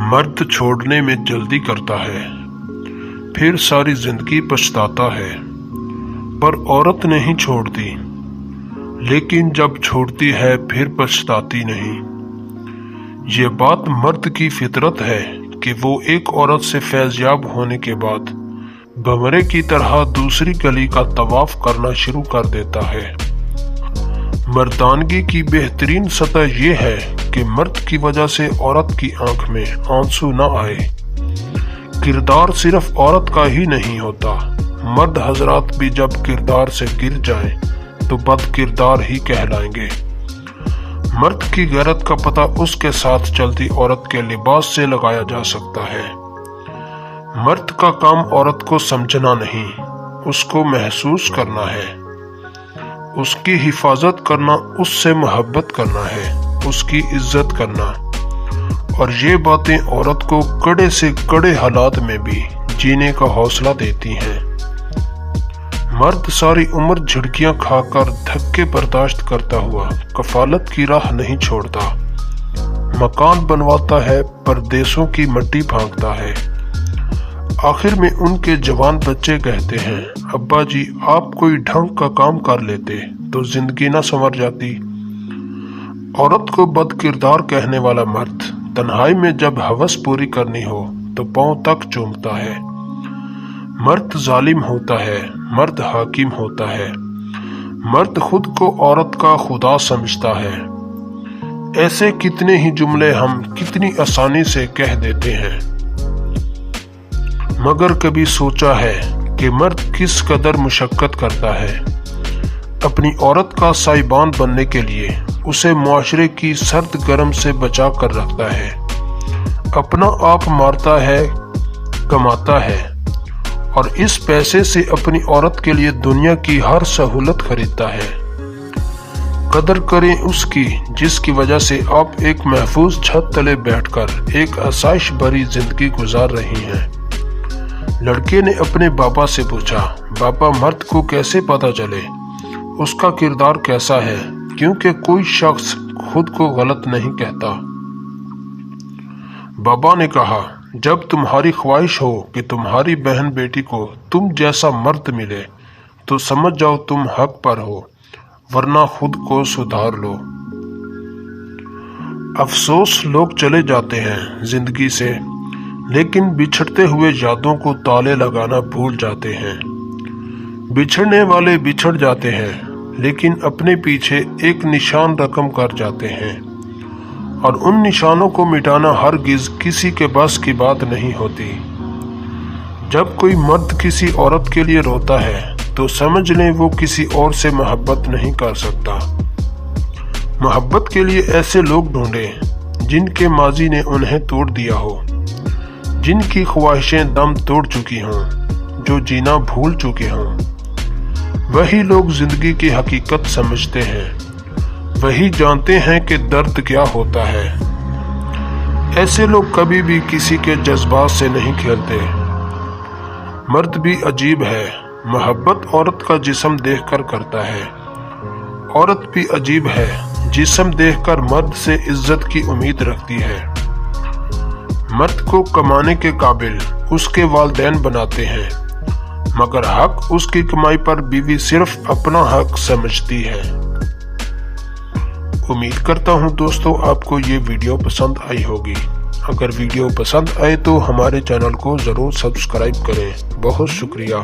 مرد چھوڑنے میں جلدی کرتا ہے، پھر ساری زندگی پچھتاتا ہے، پر عورت نہیں چھوڑتی، لیکن جب چھوڑتی ہے پھر پچھتاتی نہیں۔ یہ بات مرد کی فطرت ہے کہ وہ ایک عورت سے فیضیاب ہونے کے بعد بھنورے کی طرح دوسری گلی کا طواف کرنا شروع کر دیتا ہے۔ مردانگی کی بہترین سطح یہ ہے کہ مرد کی وجہ سے عورت کی آنکھ میں آنسو نہ آئے۔ کردار صرف عورت کا ہی نہیں ہوتا، مرد حضرات بھی جب کردار سے گر جائیں تو بد کردار ہی کہلائیں گے۔ مرد کی غیرت کا پتہ اس کے ساتھ چلتی عورت کے لباس سے لگایا جا سکتا ہے۔ مرد کا کام عورت کو سمجھنا نہیں، اس کو محسوس کرنا ہے، اس کی حفاظت کرنا، اس سے محبت کرنا ہے، اس کی عزت کرنا، اور یہ باتیں عورت کو کڑے سے کڑے حالات میں بھی جینے کا حوصلہ دیتی ہیں۔ مرد ساری عمر جھڑکیاں کھا کر دھکے برداشت کرتا ہوا کفالت کی راہ نہیں چھوڑتا، مکان بنواتا ہے، پردیسوں کی مٹی پھانکتا ہے۔ آخر میں ان کے جوان بچے کہتے ہیں، ابا جی آپ کوئی ڈھنگ کا کام کر لیتے تو زندگی نہ سنور جاتی۔ عورت کو بد کردار کہنے والا مرد تنہائی میں جب ہوس پوری کرنی ہو تو پاؤں تک چومتا ہے۔ مرد ظالم ہوتا ہے، مرد حاکم ہوتا ہے، مرد خود کو عورت کا خدا سمجھتا ہے۔ ایسے کتنے ہی جملے ہم کتنی آسانی سے کہہ دیتے ہیں، مگر کبھی سوچا ہے کہ مرد کس قدر مشقت کرتا ہے اپنی عورت کا سائبان بننے کے لیے؟ اسے معاشرے کی سرد گرم سے بچا کر رکھتا ہے، اپنا آپ مارتا ہے، کماتا ہے، اور اس پیسے سے اپنی عورت کے لیے دنیا کی ہر سہولت خریدتا ہے۔ قدر کریں اس کی جس کی وجہ سے آپ ایک محفوظ چھت تلے بیٹھ کر ایک آسائش بھری زندگی گزار رہی ہیں۔ لڑکے نے اپنے بابا سے پوچھا، بابا مرد کو کیسے پتہ چلے اس کا کردار کیسا ہے؟ کیونکہ کوئی شخص خود کو غلط نہیں کہتا۔ بابا نے کہا، جب تمہاری خواہش ہو کہ تمہاری بہن بیٹی کو تم جیسا مرد ملے تو سمجھ جاؤ تم حق پر ہو، ورنہ خود کو سدھار لو۔ افسوس لوگ چلے جاتے ہیں زندگی سے، لیکن بچھڑتے ہوئے یادوں کو تالے لگانا بھول جاتے ہیں۔ بچھڑنے والے بچھڑ جاتے ہیں، لیکن اپنے پیچھے ایک نشان رقم کر جاتے ہیں، اور ان نشانوں کو مٹانا ہرگز کسی کے بس کی بات نہیں ہوتی۔ جب کوئی مرد کسی عورت کے لیے روتا ہے تو سمجھ لیں وہ کسی اور سے محبت نہیں کر سکتا۔ محبت کے لیے ایسے لوگ ڈھونڈیں جن کے ماضی نے انہیں توڑ دیا ہو، جن کی خواہشیں دم توڑ چکی ہوں، جو جینا بھول چکے ہوں۔ وہی لوگ زندگی کی حقیقت سمجھتے ہیں، وہی جانتے ہیں کہ درد کیا ہوتا ہے۔ ایسے لوگ کبھی بھی کسی کے جذبات سے نہیں کھیلتے۔ مرد بھی عجیب ہے، محبت عورت کا جسم دیکھ کر کرتا ہے۔ عورت بھی عجیب ہے، جسم دیکھ کر مرد سے عزت کی امید رکھتی ہے۔ مرد کو کمانے کے قابل اس کے والدین بناتے ہیں، مگر حق اس کی کمائی پر بیوی صرف اپنا حق سمجھتی ہے۔ امید کرتا ہوں دوستو آپ کو یہ ویڈیو پسند آئی ہوگی۔ اگر ویڈیو پسند آئے تو ہمارے چینل کو ضرور سبسکرائب کریں۔ بہت شکریہ۔